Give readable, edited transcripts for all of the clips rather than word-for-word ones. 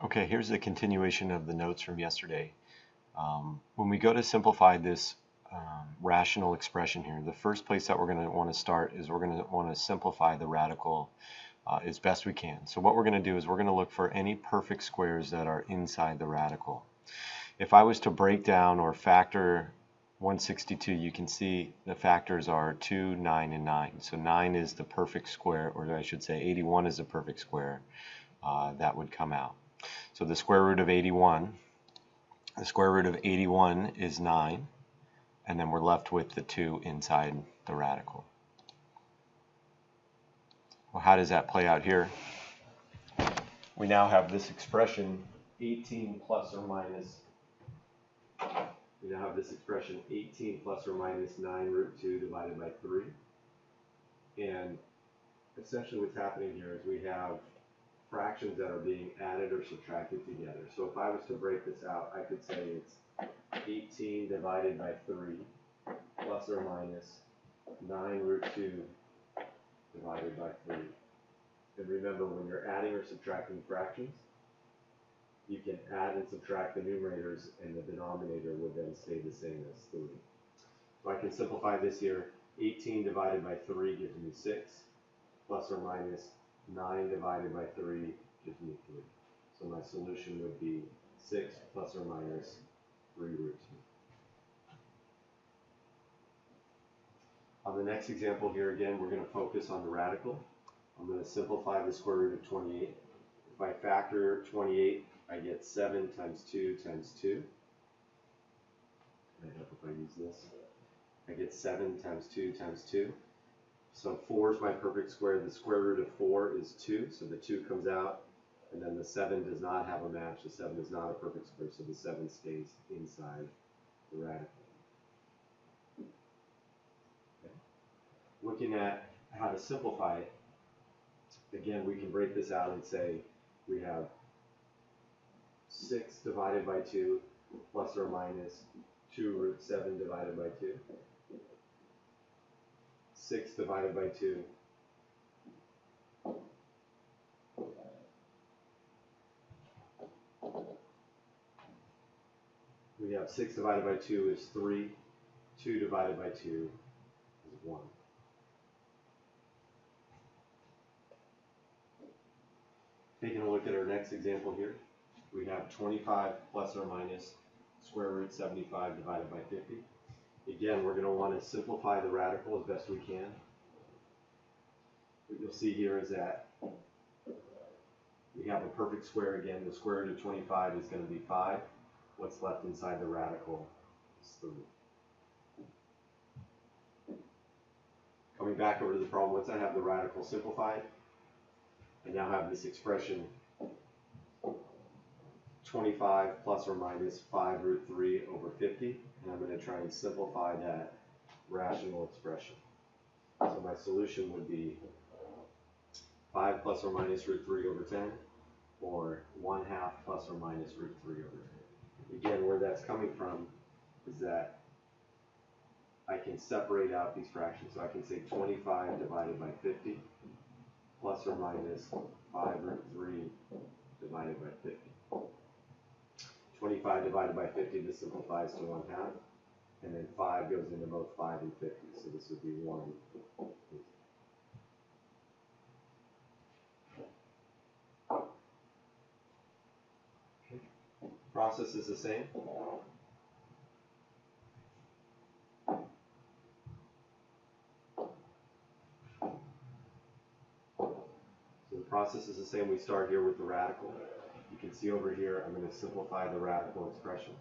Okay, here's the continuation of the notes from yesterday. When we go to simplify this rational expression here, the first place that we're going to want to start is we're going to want to simplify the radical as best we can. So what we're going to do is we're going to look for any perfect squares that are inside the radical. If I was to break down or factor 162, you can see the factors are 2, 9, and 9. So 9 is the perfect square, or I should say 81 is the perfect square that would come out. So the square root of 81, is 9, and then we're left with the 2 inside the radical. Well, how does that play out here? We now have this expression 18 plus or minus. We now have this expression 18 plus or minus 9 root 2 divided by 3. And essentially what's happening here is we have fractions that are being added or subtracted together. So if I was to break this out, I could say it's 18 divided by 3 plus or minus 9 root 2 divided by 3. And remember, when you're adding or subtracting fractions, you can add and subtract the numerators, and the denominator would then stay the same as 3. So I can simplify this here. 18 divided by 3 gives me 6, plus or minus 9 divided by 3 gives me 3. So my solution would be 6 plus or minus 3 root 2. On the next example here again, we're going to focus on the radical. I'm going to simplify the square root of 28. If I factor 28, I get 7 times 2 times 2. Can I help if I use this? I get 7 times 2 times 2. So 4 is my perfect square. The square root of 4 is 2, so the 2 comes out, and then the 7 does not have a match. The 7 is not a perfect square, so the 7 stays inside the radical. Okay. Looking at how to simplify it, again, we can break this out and say we have 6 divided by 2 plus or minus 2 root 7 divided by 2. 6 divided by 2 we have 6 divided by 2 is 3. 2 divided by 2 is 1. Taking a look at our next example here, we have 25 plus or minus square root 75 divided by 50. Again, we're going to want to simplify the radical as best we can. What you'll see here is that we have a perfect square again. The square root of 25 is going to be 5. What's left inside the radical is 3. Coming back over to the problem, once I have the radical simplified, I now have this expression 25 plus or minus 5 root 3 over 50, and I'm going to try and simplify that rational expression. So my solution would be 5 plus or minus root 3 over 10, or 1/2 plus or minus root 3 over 10. Again, where that's coming from is that I can separate out these fractions. So I can say 25 divided by 50 plus or minus 5 root 3 divided by 50. 25 divided by 50, this simplifies to 1/2, and then 5 goes into both 5 and 50, so this would be 1. Okay. Process is the same. So the process is the same. We start here with the radical. You can see over here, I'm going to simplify the radical expression.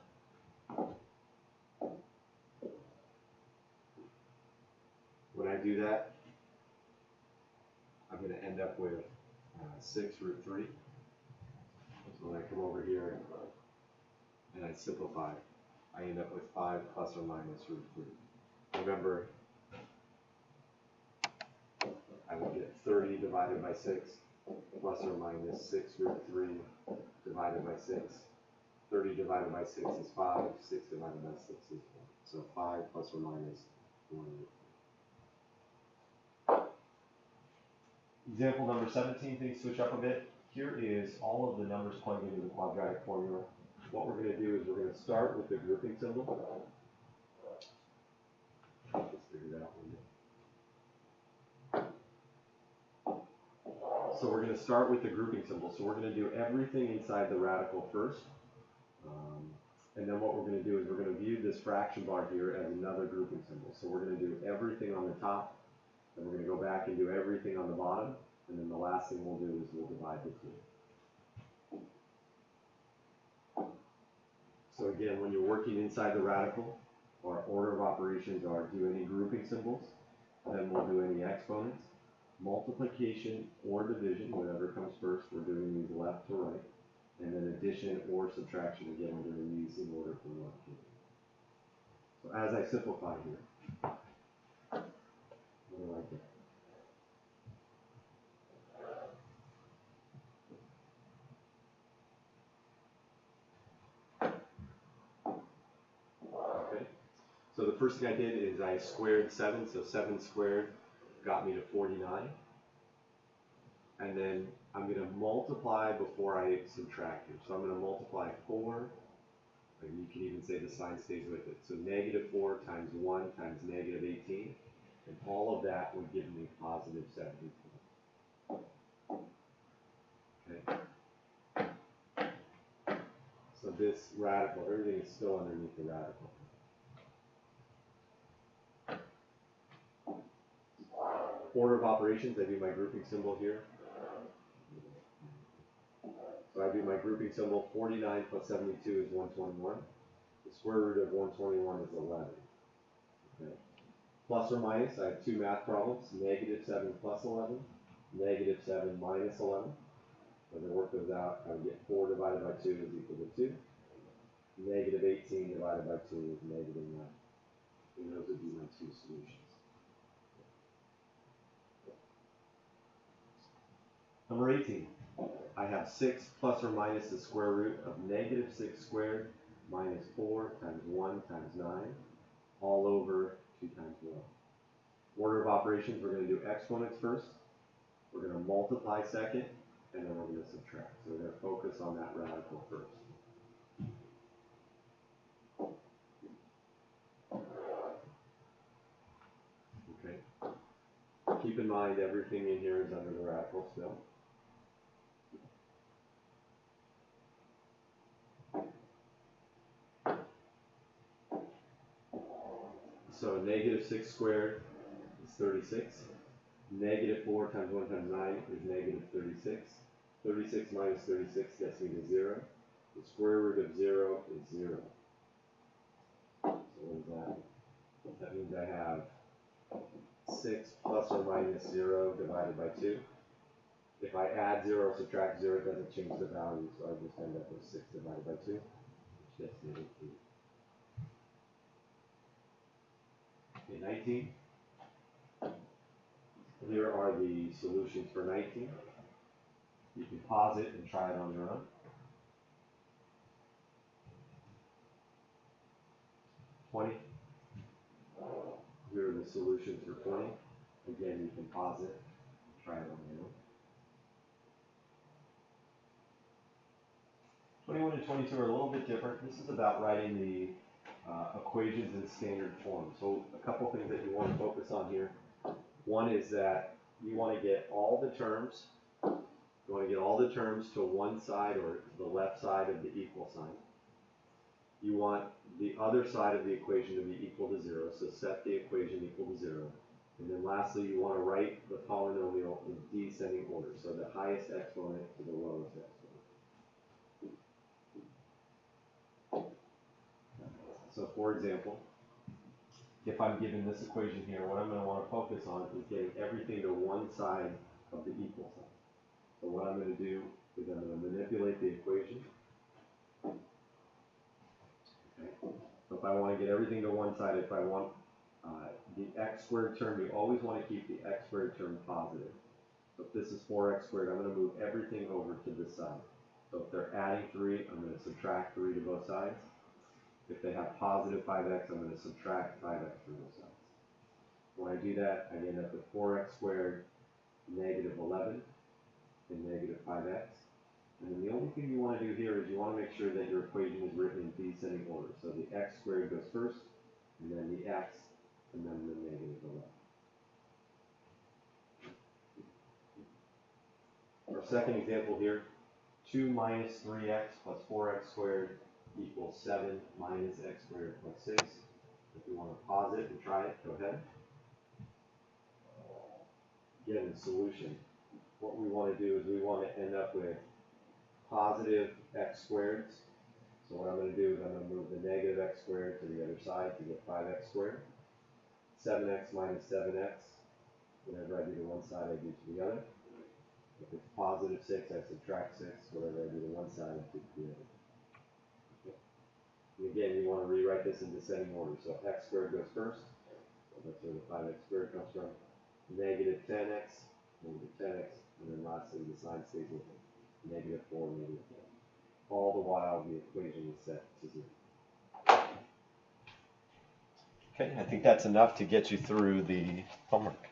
When I do that, I'm going to end up with 6 root 3. So when I come over here and I simplify, I end up with 5 plus or minus root 3. Remember, I would get 30 divided by 6 plus or minus 6 root 3 divided by 6. 30 divided by 6 is 5. 6 divided by 6 is 1. So 5 plus or minus 1 root 3. Example number 17, things switch up a bit. here is all of the numbers plugged into the quadratic formula. What we're going to do is we're going to start with the grouping symbol. Let's figure it out. So we're going to start with the grouping symbol. So we're going to do everything inside the radical first. And then what we're going to do is we're going to view this fraction bar here as another grouping symbol. So we're going to do everything on the top, then we're going to go back and do everything on the bottom, and then the last thing we'll do is we'll divide the two. So again, when you're working inside the radical, our order of operations are do any grouping symbols, then we'll do any exponents, multiplication or division, whatever comes first, we're doing these left to right. And then addition or subtraction, again, we're going to use in order from left to right. So as I simplify here, what do I get? Okay, so the first thing I did is I squared 7, so 7 squared got me to 49. And then I'm going to multiply before I subtract it. So I'm going to multiply 4. And you can even say the sign stays with it. So negative 4 times 1 times negative 18. And all of that would give me positive 72. Okay. So this radical, everything is still underneath the radical. Order of operations, I do my grouping symbol here. So I do my grouping symbol, 49 plus 72 is 121. The square root of 121 is 11. Okay. Plus or minus, I have two math problems, negative 7 plus 11, negative 7 minus 11. So as I work those out, I would get 4 divided by 2 is equal to 2. Negative 18 divided by 2 is negative 9. And those would be my two solutions. Number 18. I have 6 plus or minus the square root of negative 6 squared minus 4 times 1 times 9 all over 2 times 1. Order of operations, we're going to do exponents first. We're going to multiply second, and then we're going to subtract. So we're going to focus on that radical first. Okay. Keep in mind everything in here is under the radical still. So negative 6 squared is 36. Negative 4 times 1 times 9 is negative 36. 36 minus 36 gets me to 0. The square root of 0 is 0. So what is that? That means I have 6 plus or minus 0 divided by 2. If I add 0 or subtract 0, it doesn't change the value, so I just end up with 6 divided by 2, which gets me to 2. Okay, 19. Here are the solutions for 19. You can pause it and try it on your own. Here are the solutions for 20. Again, you can pause it and try it on your own. 21 and 22 are a little bit different. This is about writing the equations in standard form. So a couple things that you want to focus on here. One is that you want to get all the terms. You want to get all the terms to one side or the left side of the equal sign. You want the other side of the equation to be equal to 0, so set the equation equal to 0. And then lastly, you want to write the polynomial in descending order, so the highest exponent to the lowest exponent. So for example, if I'm given this equation here, what I'm going to want to focus on is getting everything to one side of the equal sign. So what I'm going to do is I'm going to manipulate the equation. Okay. So if I want to get everything to one side, if I want the x squared term, you always want to keep the x squared term positive. So if this is 4x squared, I'm going to move everything over to this side. So if they're adding 3, I'm going to subtract 3 to both sides. If they have positive 5x, I'm going to subtract 5x from both sides. When I do that, I end up with 4x squared negative 11 and negative 5x. And then the only thing you want to do here is you want to make sure that your equation is written in descending order. So the x squared goes first, and then the x, and then the negative below. Our second example here, 2 minus 3x plus 4x squared equals 7 minus x squared plus 6. If you want to pause it and try it, go ahead. Again, the solution. What we want to do is we want to end up with positive x squareds. So what I'm going to do is I'm going to move the negative x squared to the other side to get 5x squared. 7x minus 7x. Whenever I do to one side, I do to the other. If it's positive 6, I subtract 6. Whatever I do to one side, I do to the other. Okay. And again, you want to rewrite this in descending order. So x squared goes first. So that's where the 5x squared comes from. Negative 10x, negative 10x, and then lastly the sign stays with it. Negative 4, negative 10. All the while the equation is set to 0. Okay, I think that's enough to get you through the homework.